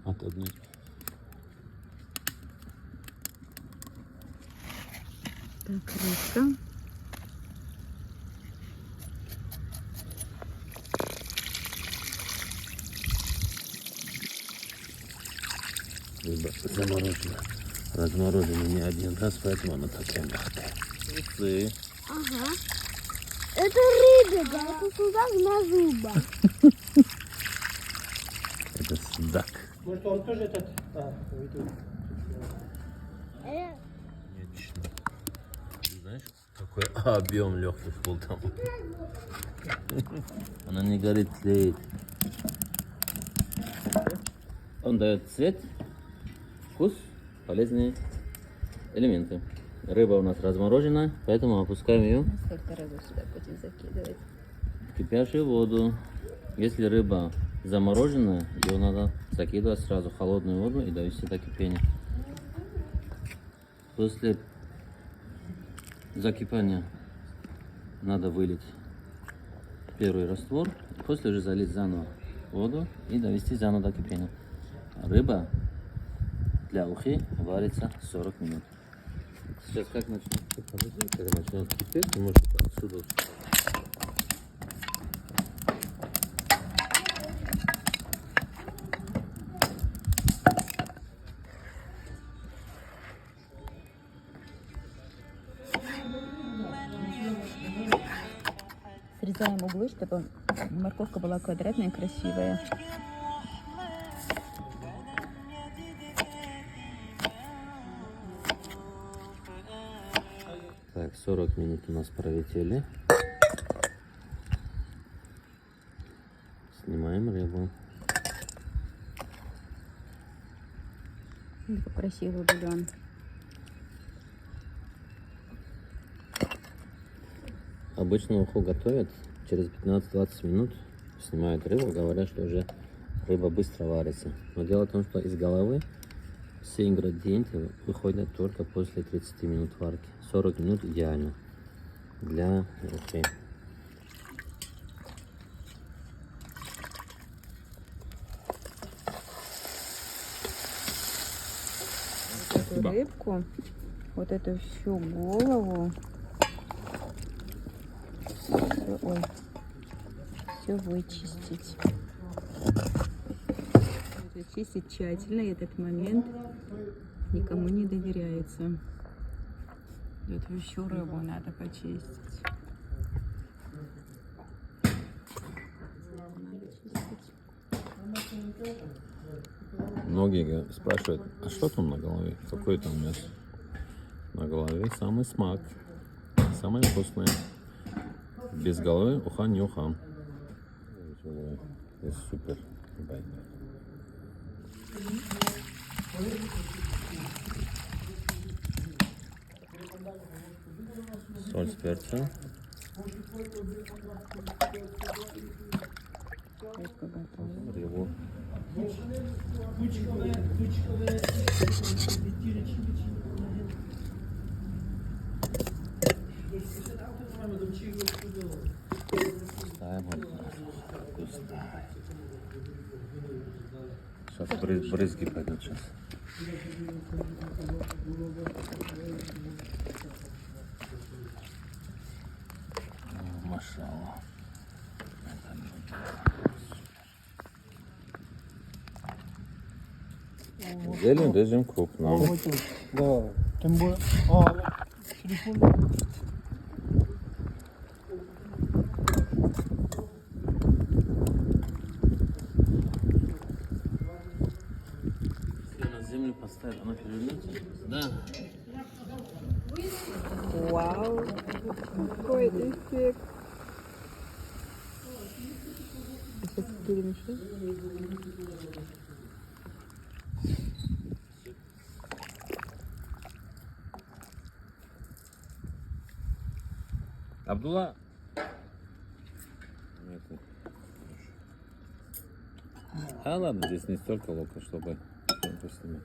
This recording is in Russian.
от одной. Так, рыбка. Рыба заморожена. Разморожена не один раз, поэтому она такая мягкая. Усы. Ага. Это рыба, это судак на зубах. Это судак. Может, он тоже этот? Уйду. Отлично. Знаешь, какой объем легких был там. Она не горит, тлеет. Он дает цвет, вкус, полезные элементы. Рыба у нас разморожена, поэтому опускаем ее Сколько рыбы сюда будем закидывать? в кипящую воду. Если рыба замороженная, ее надо закидывать сразу в холодную воду и довести до кипения. После закипания надо вылить первый раствор, после уже залить заново воду и довести заново до кипения. Рыба для ухи варится 40 минут. Сейчас как начнет, когда начнет кипеть, вы можете отсюда. Срезаем углы, чтобы морковка была квадратная и красивая. Так, 40 минут у нас пролетели. Снимаем рыбу. Такой красивый бульон. Обычно уху готовят через 15-20 минут. Снимают рыбу, говорят, что уже рыба быстро варится. Но дело в том, что из головы все ингредиенты выходят только после 30 минут варки. 40 минут идеально для ухи. Эту рыбку, вот эту всю голову, все вычистить. Чистить тщательно, и этот момент никому не доверяется. Эту всю рыбу надо почистить. Надо чистить. Многие спрашивают, а что там на голове? Какой там мясо? На голове самый смак, самое вкусное. Без головы уха не уха. Это супер. Соль с перцем. Рыбка готова. Рыбу. Ставим вкусная. Сейчас брызги пойдут сейчас. Машалла. Зелень режем крупно. Да. Тем более. Телефон. Если на землю поставить, она перевернется? Да. Вау! Какой эффект! Сейчас перемешай. Абдулла. А ладно, здесь не столько лука, чтобы поснимать.